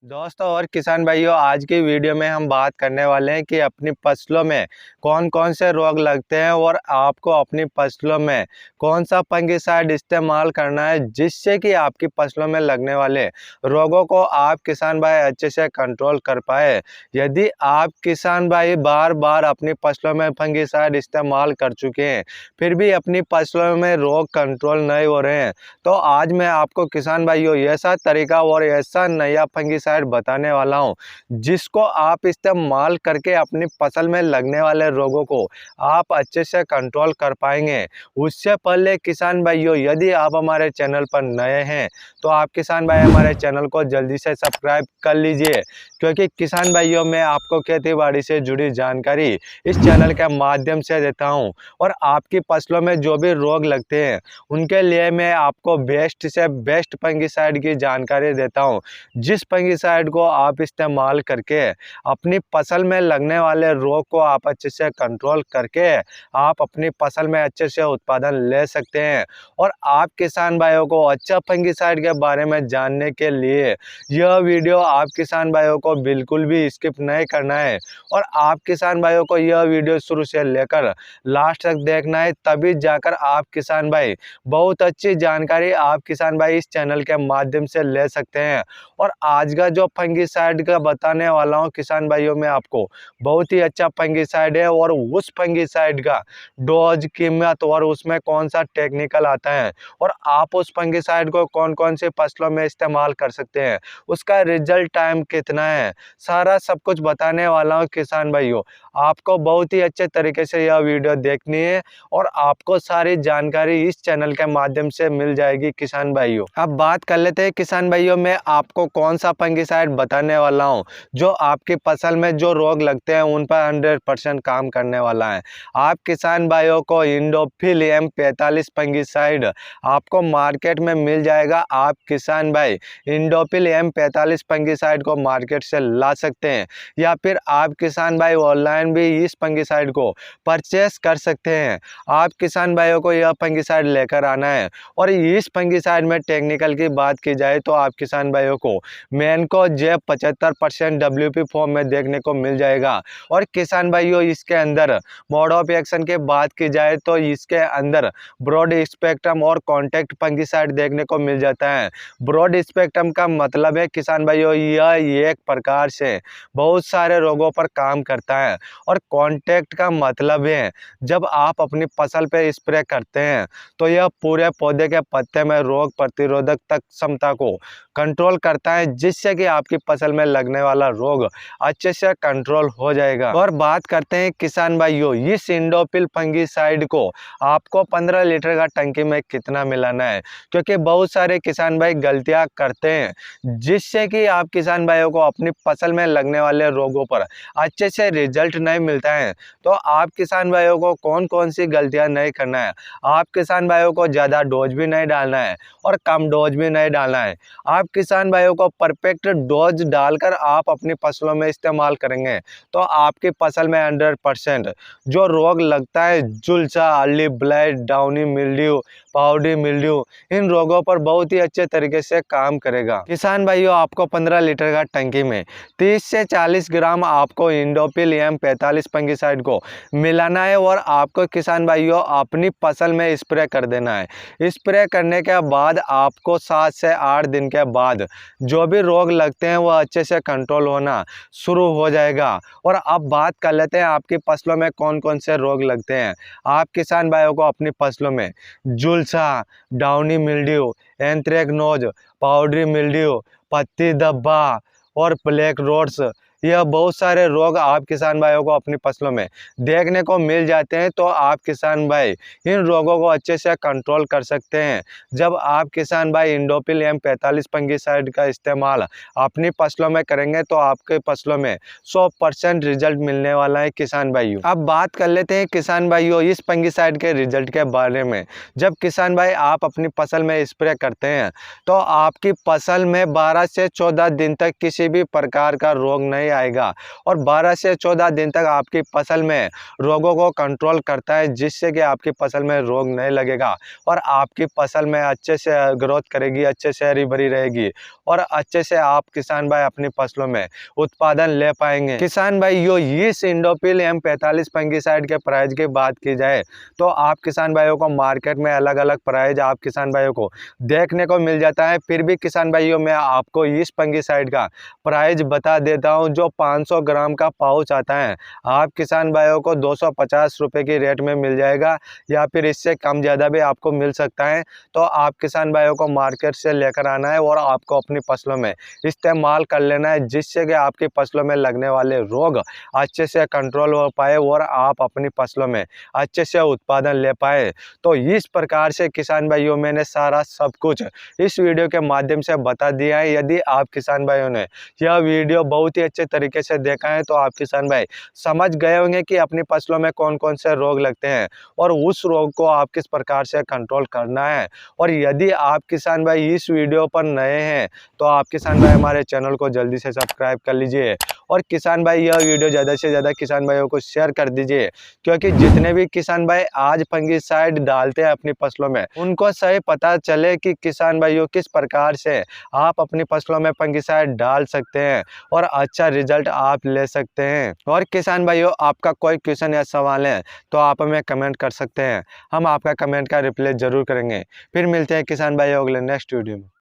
दोस्तों और किसान भाइयों, आज की वीडियो में हम बात करने वाले हैं कि अपनी फसलों में कौन कौन से रोग लगते हैं और आपको अपनी फसलों में कौन सा फंगिसाइड इस्तेमाल करना है जिससे कि आपकी फसलों में लगने वाले रोगों को आप किसान भाई अच्छे से कंट्रोल कर पाए। यदि आप किसान भाई बार बार अपनी फसलों में फंगिसाइड इस्तेमाल कर चुके हैं फिर भी अपनी फसलों में रोग कंट्रोल नहीं हो रहे हैं, तो आज मैं आपको किसान भाइयों ऐसा तरीका और ऐसा नया फंगिसाइड बताने वाला हूं जिसको आप इस्तेमाल करके अपनी फसल में लगने वाले रोगों को आप अच्छे से कंट्रोल कर पाएंगे। उससे पहले किसान भाइयों, यदि आप हमारे चैनल पर नए हैं तो आप किसान भाई हमारे चैनल को जल्दी से सब्सक्राइब कर लीजिए, क्योंकि किसान भाइयों मैं आपको खेती बाड़ी से जुड़ी जानकारी इस चैनल के माध्यम से देता हूं और आपकी फसलों में जो भी रोग लगते हैं उनके लिए मैं आपको बेस्ट से बेस्ट फंगिसाइड की जानकारी देता हूं, जिस फंगिसाइड को आप इस्तेमाल करके अपनी फसल में लगने वाले रोग को आप अच्छे से कंट्रोल करके आप अपनी फसल में अच्छे से उत्पादन ले सकते हैं। और आप किसान भाइयों को अच्छा फंगिसाइड के बारे में जानने के लिए यह वीडियो आप किसान भाइयों को बिल्कुल भी स्किप नहीं करना है और आप किसान भाइयों को यह वीडियो शुरू से लेकर लास्ट तक देखना है, तभी जाकर आप किसान भाई बहुत अच्छी जानकारी आप किसान भाई इस चैनल के माध्यम से ले सकते हैं। और आज का जो फंगिसाइड का बताने वाला हूं किसान भाइयों में आपको बहुत ही अच्छा फंगिसाइड है और उस फंगिसाइड का डोज, कीमत और उसमें कौन सा टेक्निकल आता है और आप उस फंगिसाइड को कौन कौन से फसलों में इस्तेमाल कर सकते हैं, उसका रिजल्ट टाइम कितना है, सारा सब कुछ बताने वाला हूं किसान भाइयों। आपको बहुत ही अच्छे तरीके से यह वीडियो देखनी है और आपको सारी जानकारी इस चैनल के माध्यम से मिल जाएगी किसान भाइयों। अब बात कर लेते हैं किसान भाइयों, मैं आपको कौन सा फंगिसाइड बताने वाला हूं जो आपकी फसल में जो रोग लगते हैं उन पर 100% काम करने वाला है। आप किसान भाइयों को इंडोफिल M45 फंगिसाइड आपको मार्केट में मिल जाएगा। आप किसान भाई इंडोफिल M45 फंगिसाइड को मार्केट से ला सकते हैं या फिर आप किसान भाई ऑनलाइन भी इस फंगिसाइड को परचेस कर सकते हैं। आप किसान भाइयों को यह फंगिसाइड लेकर आना है और इस फंगिसाइड में टेक्निकल की बात की जाए तो आप किसान भाइयों को मैनको जे 75% WP फॉर्म में देखने को मिल जाएगा। और किसान भाइयों इसके अंदर मोड ऑफ एक्शन की बात की जाए तो इसके अंदर ब्रॉड स्पेक्ट्रम और कॉन्टैक्ट फंगिसाइड देखने को मिल जाता है। ब्रॉड स्पेक्ट्रम का मतलब है किसान भाइयों यह एक प्रकार से बहुत सारे रोगों पर काम करता है और कॉन्टैक्ट का मतलब है जब आप अपनी फसल पे स्प्रे करते हैं तो यह पूरे पौधे के पत्ते में रोग प्रतिरोधक तक क्षमता को कंट्रोल करता है, जिससे कि आपकी फसल में लगने वाला रोग अच्छे से कंट्रोल हो जाएगा। और बात करते हैं किसान भाइयों, इस इंडोफिल फंगिसाइड को आपको 15 लीटर का टंकी में कितना मिलाना है, क्योंकि बहुत सारे किसान भाई गलतियां करते हैं जिससे कि आप किसान भाइयों को अपनी फसल में लगने वाले रोगों पर अच्छे से रिजल्ट नहीं मिलता है। तो आप किसान भाइयों को कौन कौन सी गलतियां नहीं करना है, आप किसान भाइयों को ज़्यादा डोज भी नहीं डालना है और कम डोज भी नहीं डालना है। आप किसान भाइयों को परफेक्ट डोज डालकर आप अपनी फसलों में इस्तेमाल करेंगे तो आपकी फसल में 100% जो रोग लगता है झुलसा, early blight, downy mildew, powdery mildew, इन रोगों पर बहुत ही अच्छे तरीके से काम करेगा। किसान भाइयों आपको 15 लीटर का टंकी में 30 से 40 ग्राम आपको इंडोफिल M45 फंगिसाइड को मिलाना है और आपको किसान भाइयों अपनी फसल में स्प्रे कर देना है। स्प्रे करने के बाद आपको 7 से 8 दिन के बाद जो भी रोग लगते हैं वह अच्छे से कंट्रोल होना शुरू हो जाएगा। और अब बात कर लेते हैं आपकी फसलों में कौन कौन से रोग लगते हैं। आप किसान भाइयों को अपनी फसलों में झुलसा, downy mildew, anthracnose, powdery mildew, पत्ती धब्बा और ब्लैक रोड्स, यह बहुत सारे रोग आप किसान भाइयों को अपनी फसलों में देखने को मिल जाते हैं। तो आप किसान भाई इन रोगों को अच्छे से कंट्रोल कर सकते हैं जब आप किसान भाई इंडोफिल M45 फंगिसाइड का इस्तेमाल अपनी फसलों में करेंगे तो आपके फसलों में 100% रिजल्ट मिलने वाला है किसान भाइयों। अब बात कर लेते हैं किसान भाइयों इस फंगिसाइड के रिजल्ट के बारे में। जब किसान भाई आप अपनी फसल में स्प्रे करते हैं तो आपकी फसल में 12 से 14 दिन तक किसी भी प्रकार का रोग नहीं आएगा और 12 से 14 दिन तक आपकी फसल में रोगों को कंट्रोल करता है, जिससे कि आपकी फसल में रोग नहीं लगेगा और आपकी फसल में अच्छे से ग्रोथ करेगी, अच्छे से हरी भरी रहेगी और अच्छे से आप किसान भाई अपनी फसलों में उत्पादन ले पाएंगे। किसान भाइयों, इस इंडोफिल M45 फंगिसाइड के प्राइस की बात की जाए तो आप किसान भाइयों को मार्केट में अलग अलग प्राइस आप किसान भाइयों को देखने को मिल जाता है। फिर भी किसान भाइयों, मैं आपको इस फंगिसाइड का प्राइस बता देता हूं। जो 500 ग्राम का पाउच आता है आप किसान भाइयों को 250 रुपये की रेट में मिल जाएगा या फिर इससे कम ज़्यादा भी आपको मिल सकता है। तो आप किसान भाइयों को मार्केट से लेकर आना है और आपको अपनी फसलों में इस्तेमाल कर लेना है, जिससे कि आपकी फसलों में लगने वाले रोग अच्छे से कंट्रोल हो पाए और आप अपनी फसलों में अच्छे से उत्पादन ले पाए। तो इस प्रकार से किसान भाइयों मैंने सारा सब कुछ इस वीडियो के माध्यम से बता दिया है। यदि आप किसान भाइयों ने यह वीडियो बहुत ही अच्छे तरीके से देखा है तो आप किसान भाई समझ गए होंगे कि अपनी फसलों में कौन कौन से रोग लगते हैं और उस रोग को आप किस प्रकार से कंट्रोल करना है। और यदि आप किसान भाई इस वीडियो पर नए हैं तो आप किसान भाई हमारे चैनल को जल्दी से सब्सक्राइब कर लीजिए और किसान भाई यह वीडियो ज़्यादा से ज़्यादा किसान भाइयों को शेयर कर दीजिए, क्योंकि जितने भी किसान भाई आज फंगिसाइड डालते हैं अपनी फसलों में उनको सही पता चले कि किसान भाइयों किस प्रकार से आप अपनी फसलों में फंगिसाइड डाल सकते हैं और अच्छा रिजल्ट आप ले सकते हैं। और किसान भाइयों, आपका कोई क्वेश्चन या सवाल है तो आप हमें कमेंट कर सकते हैं, हम आपका कमेंट का रिप्लाई जरूर करेंगे। फिर मिलते हैं किसान भाइयों अगले नेक्स्ट वीडियो में।